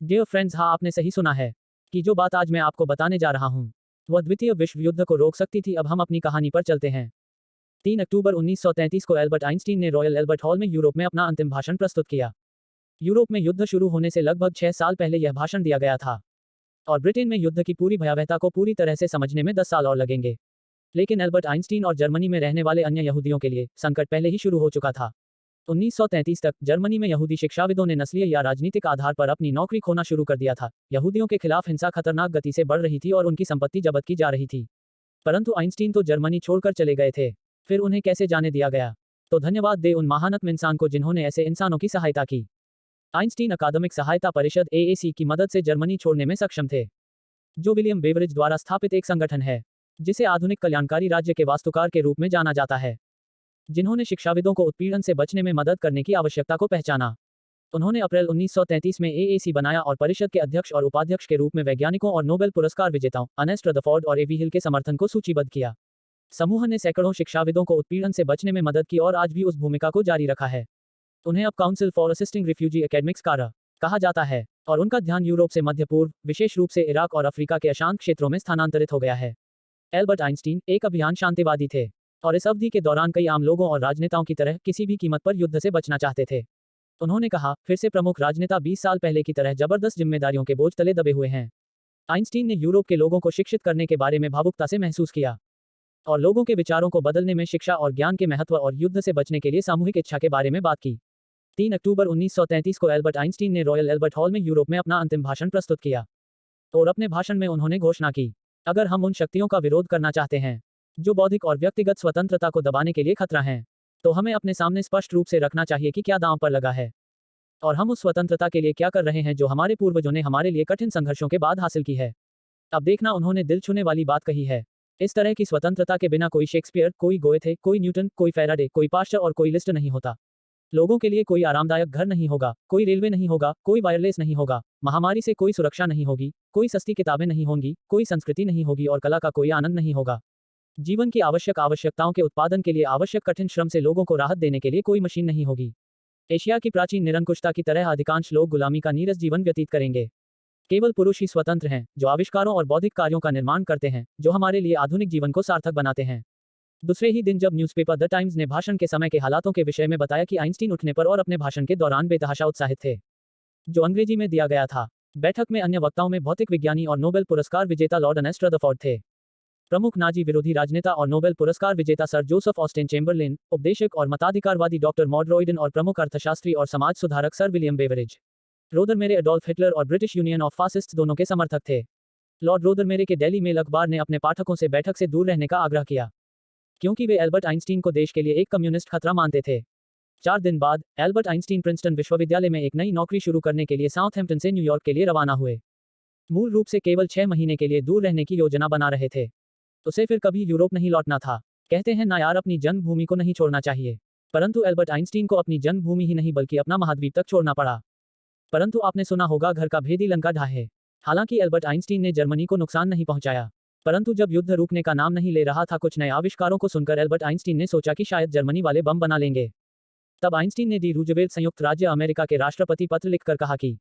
Dear friends, हाँ आपने सही सुना है कि जो बात आज मैं आपको बताने जा रहा हूँ वह द्वितीय विश्व युद्ध को रोक सकती थी। अब हम अपनी कहानी पर चलते हैं। 3 अक्टूबर 1933 को एल्बर्ट आइंस्टीन ने रॉयल एल्बर्ट हॉल में यूरोप में अपना अंतिम भाषण प्रस्तुत किया। यूरोप में युद्ध शुरू होने से लगभग 6 साल पहले यह भाषण दिया गया था और ब्रिटेन में युद्ध की पूरी भयावहता को पूरी तरह से समझने में 10 साल और लगेंगे। लेकिन एल्बर्ट आइंस्टीन और जर्मनी में रहने वाले अन्य यहूदियों के लिए संकट पहले ही शुरू हो चुका था। 1933 तक जर्मनी में यहूदी शिक्षाविदों ने नस्लीय या राजनीतिक आधार पर अपनी नौकरी खोना शुरू कर दिया था। यहूदियों के खिलाफ हिंसा खतरनाक गति से बढ़ रही थी और उनकी संपत्ति जब्त की जा रही थी। परंतु आइंस्टीन तो जर्मनी छोड़कर चले गए थे। फिर उन्हें कैसे जाने दिया गया? तो धन्यवाद दे उन महानतम इंसान को जिन्होंने ऐसे इंसानों की सहायता की। आइंस्टीन अकादमिक सहायता परिषद AAC की मदद से जर्मनी छोड़ने में सक्षम थे, जो विलियम बेवरिज द्वारा स्थापित एक संगठन है जिसे आधुनिक कल्याणकारी राज्य के वास्तुकार के रूप में जाना जाता है, जिन्होंने शिक्षाविदों को उत्पीड़न से बचने में मदद करने की आवश्यकता को पहचाना। उन्होंने अप्रैल 1933 में AAC बनाया और परिषद के अध्यक्ष और उपाध्यक्ष के रूप में वैज्ञानिकों और नोबेल पुरस्कार विजेताओं अर्नेस्ट रदरफोर्ड और एवी हिल के समर्थन को सूचीबद्ध किया। समूह ने सैकड़ों शिक्षाविदों को उत्पीड़न से बचने में मदद की और आज भी उस भूमिका को जारी रखा है। उन्हें अब council for assisting refugee academics कारा कहा जाता है और उनका ध्यान यूरोप से मध्य पूर्व, विशेष रूप से इराक और अफ्रीका के अशांत क्षेत्रों में स्थानांतरित हो गया है। एल्बर्ट आइंस्टीन एक अभियान शांतिवादी थे और इस अवधि के दौरान कई आम लोगों और राजनेताओं की तरह किसी भी कीमत पर युद्ध से बचना चाहते थे। उन्होंने कहा, फिर से प्रमुख राजनेता 20 साल पहले की तरह जबरदस्त जिम्मेदारियों के बोझ तले दबे हुए हैं। आइंस्टीन ने यूरोप के लोगों को शिक्षित करने के बारे में भावुकता से महसूस किया और लोगों के विचारों को बदलने में शिक्षा और ज्ञान के महत्व और युद्ध से बचने के लिए सामूहिक इच्छा के बारे में बात की। 3 अक्टूबर 1933 को एल्बर्ट आइंस्टीन ने रॉयल एल्बर्ट हॉल में यूरोप में अपना अंतिम भाषण प्रस्तुत किया और अपने भाषण में उन्होंने घोषणा की, अगर हम उन शक्तियों का विरोध करना चाहते हैं जो बौद्धिक और व्यक्तिगत स्वतंत्रता को दबाने के लिए खतरा हैं, तो हमें अपने सामने स्पष्ट रूप से रखना चाहिए कि क्या दांव पर लगा है और हम उस स्वतंत्रता के लिए क्या कर रहे हैं जो हमारे पूर्वजों ने हमारे लिए कठिन संघर्षों के बाद हासिल की है। अब देखना, उन्होंने दिल छूने वाली बात कही है। इस तरह की स्वतंत्रता के बिना कोई शेक्सपियर, कोई गोएथे, कोई न्यूटन, कोई फैराडे, कोई पाश्चर और कोई लिस्ट नहीं होता। लोगों के लिए कोई आरामदायक घर नहीं होगा, कोई रेलवे नहीं होगा, कोई वायरलेस नहीं होगा, महामारी से कोई सुरक्षा नहीं होगी, कोई सस्ती किताबें नहीं होंगी, कोई संस्कृति नहीं होगी और कला का कोई आनंद नहीं होगा। जीवन की आवश्यकताओं के उत्पादन के लिए आवश्यक कठिन श्रम से लोगों को राहत देने के लिए कोई मशीन नहीं होगी। एशिया की प्राचीन निरंकुशता की तरह अधिकांश लोग गुलामी का नीरस जीवन व्यतीत करेंगे। केवल पुरुष ही स्वतंत्र हैं, जो आविष्कारों और बौद्धिक कार्यों का निर्माण करते हैं, जो हमारे लिए आधुनिक जीवन को सार्थक बनाते हैं। दूसरे ही दिन जब न्यूज़पेपर द टाइम्स ने भाषण के समय के हालातों के विषय में बताया कि आइंस्टीन उठने पर और अपने भाषण के दौरान बेतहाशा उत्साहित थे, जो अंग्रेजी में दिया गया था। बैठक में अन्य वक्ताओं में भौतिक विज्ञानी और नोबेल पुरस्कार विजेता लॉर्ड अर्नेस्ट रदरफोर्ड थे, प्रमुख नाजी विरोधी राजनेता और नोबेल पुरस्कार विजेता सर जोसेफ ऑस्टेन चेम्बरलेन, उपदेशक और मताधिकारवादी डॉक्टर मॉड रॉयडन और प्रमुख अर्थशास्त्री और समाज सुधारक sir William Beveridge. Rothermere Adolf Hitler और ब्रिटिश यूनियन ऑफ फासिस्ट्स दोनों के समर्थक थे। लॉर्ड रोदरमेरे के डेली मेल अखबार ने अपने पाठकों से बैठक से दूर रहने का आग्रह किया, क्योंकि वे एल्बर्ट आइंस्टीन को देश के लिए एक कम्युनिस्ट खतरा मानते थे। 4 दिन बाद एल्बर्ट आइंस्टीन प्रिंसटन विश्वविद्यालय में एक नई नौकरी शुरू करने के लिए साउथहैम्पटन से न्यूयॉर्क के लिए रवाना हुए। मूल रूप से केवल 6 महीने के लिए दूर रहने की योजना बना रहे थे। उसे फिर कभी यूरोप नहीं लौटना था। कहते हैं ना यार, अपनी जन्मभूमि को नहीं छोड़ना चाहिए। परंतु एल्बर्ट आइंस्टीन को अपनी जन्मभूमि ही नहीं बल्कि अपना महाद्वीप तक छोड़ना पड़ा। परंतु आपने सुना होगा, घर का भेदी लंका ढाहे। हालांकि एल्बर्ट आइंस्टीन ने जर्मनी को नुकसान नहीं पहुंचाया, परंतु जब युद्ध रुकने का नाम नहीं ले रहा था, कुछ नए आविष्कारों को सुनकर एल्बर्ट आइंस्टीन ने सोचा कि शायद जर्मनी वाले बम बना लेंगे। तब आइंस्टीन ने डी रूजवेल्ट संयुक्त राज्य अमेरिका के राष्ट्रपति पत्र लिखकर कहा कि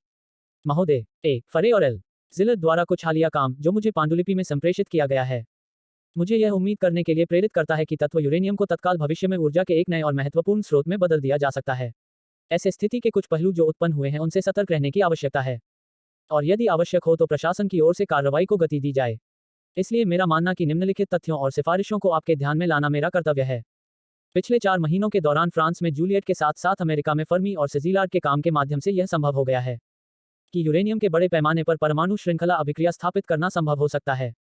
महोदय ए फरे और एल जिलर द्वारा कुछ हालिया काम जो मुझे पांडुलिपि में संप्रेषित किया गया है, मुझे यह उम्मीद करने के लिए प्रेरित करता है कि तत्व यूरेनियम को तत्काल भविष्य में ऊर्जा के एक नए और महत्वपूर्ण स्रोत में बदल दिया जा सकता है। ऐसे स्थिति के कुछ पहलू जो उत्पन्न हुए हैं उनसे सतर्क रहने की आवश्यकता है और यदि आवश्यक हो तो प्रशासन की ओर से कार्रवाई को गति दी जाए। इसलिए मेरा मानना कि निम्नलिखित तथ्यों और सिफारिशों को आपके ध्यान में लाना मेरा कर्तव्य है। पिछले 4 महीनों के दौरान फ्रांस में जूलियट के साथ साथ अमेरिका में फर्मी और सेजिलार्ड के काम के माध्यम से यह संभव हो गया है कि यूरेनियम के बड़े पैमाने पर परमाणु श्रृंखला अभिक्रिया स्थापित करना संभव हो सकता है,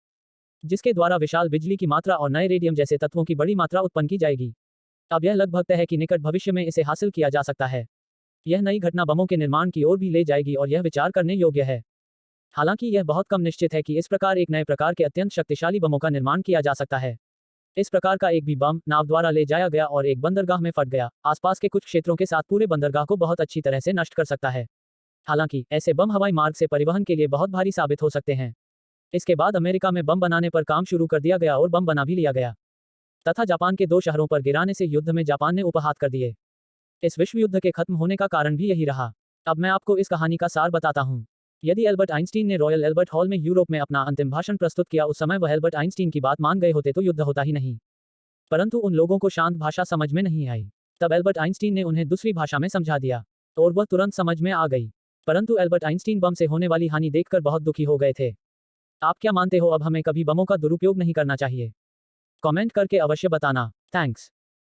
जिसके द्वारा विशाल बिजली की मात्रा और नए रेडियम जैसे तत्वों की बड़ी मात्रा उत्पन्न की जाएगी। अब यह लगभग तय है कि निकट भविष्य में इसे हासिल किया जा सकता है। यह नई घटना बमों के निर्माण की ओर भी ले जाएगी और यह विचार करने योग्य है। हालांकि यह बहुत कम निश्चित है कि इस प्रकार एक नए प्रकार के अत्यंत शक्तिशाली बमों का निर्माण किया जा सकता है। इस प्रकार का एक भी बम नाव द्वारा ले जाया गया और एक बंदरगाह में फट गया, आसपास के कुछ क्षेत्रों के साथ पूरे बंदरगाह को बहुत अच्छी तरह से नष्ट कर सकता है। हालांकि ऐसे बम हवाई मार्ग से परिवहन के लिए बहुत भारी साबित हो सकते हैं। इसके बाद अमेरिका में बम बनाने पर काम शुरू कर दिया गया और बम बना भी लिया गया तथा जापान के 2 शहरों पर गिराने से युद्ध में जापान ने उपहात कर दिए। इस विश्व युद्ध के खत्म होने का कारण भी यही रहा। अब मैं आपको इस कहानी का सार बताता हूँ। यदि एल्बर्ट आइंस्टीन ने रॉयल एल्बर्ट हॉल में यूरोप में अपना अंतिम भाषण प्रस्तुत किया उस समय वह एल्बर्ट आइंस्टीन की बात मान गए होते तो युद्ध होता ही नहीं। परंतु उन लोगों को शांत भाषा समझ में नहीं आई। तब एल्बर्ट आइंस्टीन ने उन्हें दूसरी भाषा में समझा दिया और वह तुरंत समझ में आ गई। परंतु एल्बर्ट आइंस्टीन बम से होने वाली हानि देखकर बहुत दुखी हो गए थे। आप क्या मानते हो, अब हमें कभी बमों का दुरुपयोग नहीं करना चाहिए? कमेंट करके अवश्य बताना। थैंक्स।